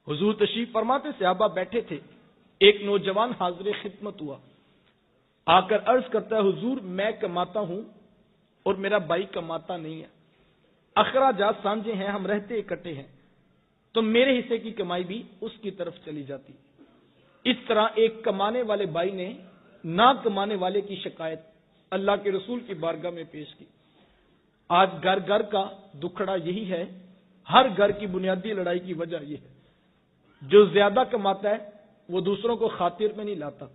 हुजूर तशरीफ फरमाते, सहाबा बैठे थे, एक नौजवान हाजिर खिदमत हुआ, आकर अर्ज करता है, हुजूर मैं कमाता हूं और मेरा भाई कमाता नहीं है, अखराजात सांझे हैं, हम रहते इकट्ठे हैं, तो मेरे हिस्से की कमाई भी उसकी तरफ चली जाती। इस तरह एक कमाने वाले भाई ने ना कमाने वाले की शिकायत अल्लाह के रसूल की बारगाह में पेश की। आज घर घर का दुखड़ा यही है, हर घर की बुनियादी लड़ाई की वजह यह है, जो ज्यादा कमाता है वो दूसरों को खातिर में नहीं लाता।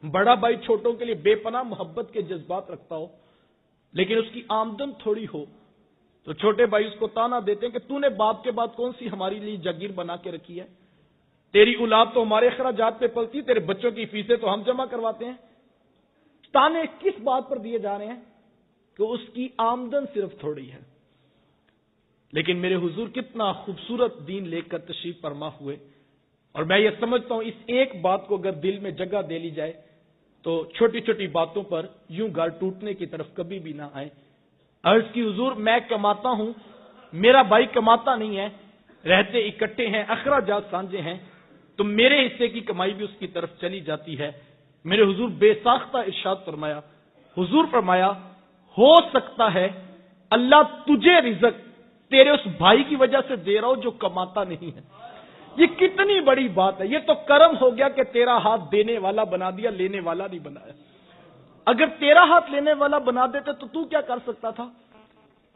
बड़ा भाई छोटों के लिए बेपनाह मोहब्बत के जज्बात रखता हो, लेकिन उसकी आमदन थोड़ी हो तो छोटे भाई उसको ताना देते हैं कि तूने बाप के बाद कौन सी हमारे लिए जागीर बना के रखी है, तेरी औलाद तो हमारे खराजात पे पलती, तेरे बच्चों की फीसें तो हम जमा करवाते हैं। ताने किस बात पर दिए जा रहे हैं कि उसकी आमदन सिर्फ थोड़ी है। लेकिन मेरे हुजूर कितना खूबसूरत दीन लेकर तशरीफ फरमा हुए, और मैं ये समझता हूं इस एक बात को अगर दिल में जगह दे ली जाए तो छोटी छोटी बातों पर यूं घर टूटने की तरफ कभी भी ना आए। अर्ज की, हुजूर मैं कमाता हूं, मेरा भाई कमाता नहीं है, रहते इकट्ठे हैं, अखराजात सांझे हैं, तो मेरे हिस्से की कमाई भी उसकी तरफ चली जाती है। मेरे हुजूर बेसाख्ता इरशाद फरमाया, हुजूर फरमाया, हो सकता है अल्लाह तुझे रिज़्क तेरे उस भाई की वजह से दे रहा हो जो कमाता नहीं है। ये कितनी बड़ी बात है। ये तो करम हो गया कि तेरा हाथ देने वाला बना दिया, लेने वाला नहीं बनाया। अगर तेरा हाथ लेने वाला बना देते तो तू क्या कर सकता था?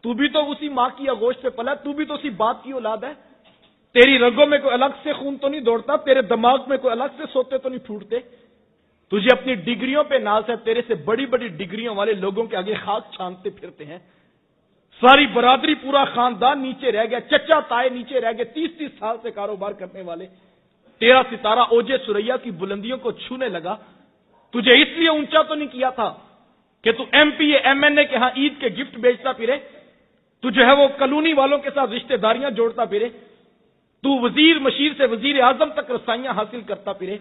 तू भी तो उसी मां की आगोश से पला, तू भी तो उसी बाप की औलाद है। तेरी रगों में कोई अलग से खून तो नहीं दौड़ता, तेरे दिमाग में कोई अलग से सोते तो नहीं फूटते। तुझे अपनी डिग्रियों पे नाज है, तेरे से बड़ी बड़ी डिग्रियों वाले लोगों के आगे खाक छानते फिरते हैं। सारी बरादरी, पूरा खानदान नीचे रह गया, चचा ताए नीचे रह गए, 30-30 साल से कारोबार करने वाले। तेरा सितारा ओजे सुरैया की बुलंदियों को छूने लगा। तुझे इसलिए ऊंचा तो नहीं किया था कि तू एमपीए एमएनए के यहां ईद के गिफ्ट बेचता फिरे, तुझे है वो कॉलोनी वालों के साथ रिश्तेदारियां जोड़ता फिरे, तू वजीर मशीर से वजीर आजम तक रसाइयां हासिल करता फिरे।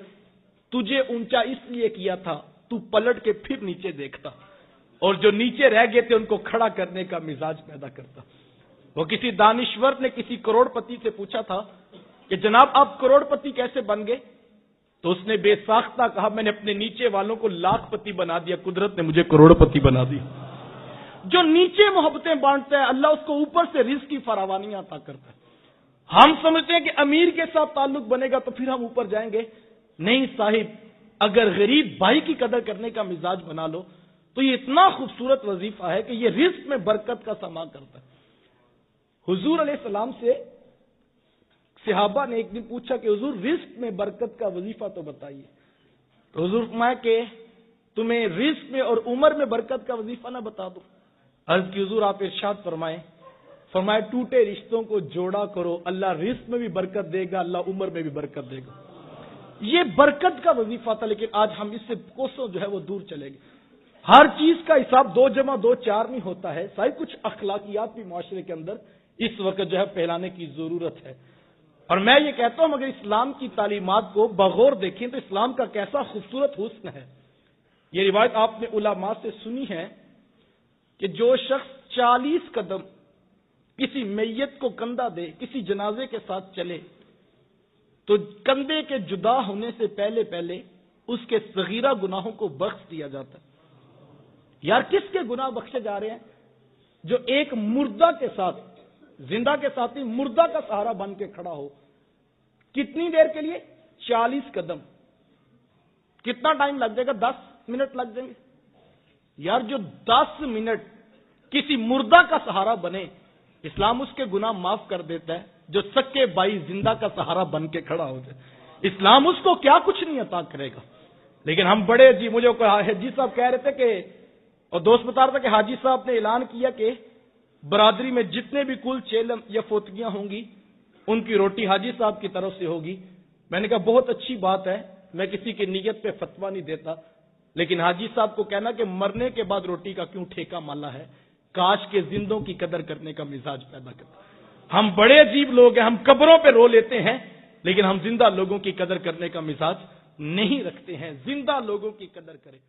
तुझे ऊंचा इसलिए किया था तू पलट के फिर नीचे देखता, और जो नीचे रह गए थे उनको खड़ा करने का मिजाज पैदा करता। वो किसी दानिश्वर ने किसी करोड़पति से पूछा था कि जनाब आप करोड़पति कैसे बन गए? तो उसने बेसाख्ता कहा, मैंने अपने नीचे वालों को लाखपति बना दिया, कुदरत ने मुझे करोड़पति बना दी। जो नीचे मोहब्बतें बांटता है अल्लाह उसको ऊपर से रिज़्क की फरावानी अता करता है। हम समझते हैं कि अमीर के साथ ताल्लुक बनेगा तो फिर हम ऊपर जाएंगे। नहीं साहिब, अगर गरीब भाई की कदर करने का मिजाज बना लो तो ये इतना खूबसूरत वजीफा है कि ये रिज़्क में बरकत का समा करता है। हुजूर अलैहिस्सलाम से सहाबा ने एक दिन पूछा कि हुजूर रिज़्क में बरकत का वजीफा तो बताइए। तो हुजूर फरमाया कि तुम्हें रिज़्क में और उम्र में बरकत का वजीफा ना बता दो? अर्ज की, हुजूर आप इरशाद फरमाए टूटे रिश्तों को जोड़ा करो, अल्लाह रिज़्क में भी बरकत देगा, अल्लाह उम्र में भी बरकत देगा। ये बरकत का वजीफा था, लेकिन आज हम इससे कोसों जो है वो दूर चले गए। हर चीज का हिसाब 2 + 2 4 नहीं होता है। साहिब कुछ अखलाकियात भी माशरे के अंदर इस वक्त जो है फैलाने की जरूरत है। और मैं ये कहता हूं अगर इस्लाम की तालीमात को बगौर देखें तो इस्लाम का कैसा खूबसूरत हुस्न है। ये रिवायत आपने उलमा से सुनी है कि जो शख्स 40 कदम किसी मैयत को कंधा दे, किसी जनाजे के साथ चले, तो कंधे के जुदा होने से पहले पहले उसके सगीरा गुनाहों को बख्श दिया जाता है। यार किसके गुनाह बख्शे जा रहे हैं? जो एक मुर्दा के साथ, जिंदा के साथ ही मुर्दा का सहारा बन के खड़ा हो। कितनी देर के लिए? 40 कदम। कितना टाइम लग जाएगा? 10 मिनट लग जाएंगे। यार जो 10 मिनट किसी मुर्दा का सहारा बने, इस्लाम उसके गुनाह माफ कर देता है। जो सक्के भाई जिंदा का सहारा बन के खड़ा हो जाए, इस्लाम उसको क्या कुछ नहीं अता करेगा। लेकिन हम बड़े जी, मुझे हाजी साहब कह रहे थे कि, और दोस्त बता रहा था कि हाजी साहब ने ऐलान किया कि बरादरी में जितने भी कुल चेलम या फोतगियां होंगी उनकी रोटी हाजी साहब की तरफ से होगी। मैंने कहा बहुत अच्छी बात है, मैं किसी की नीयत पे फतवा नहीं देता, लेकिन हाजी साहब को कहना कि मरने के बाद रोटी का क्यों ठेका माला है, काश के जिंदों की कदर करने का मिजाज पैदा करता। हम बड़े अजीब लोग हैं, हम कब्रों पे रो लेते हैं, लेकिन हम जिंदा लोगों की कदर करने का मिजाज नहीं रखते हैं। जिंदा लोगों की कदर करें।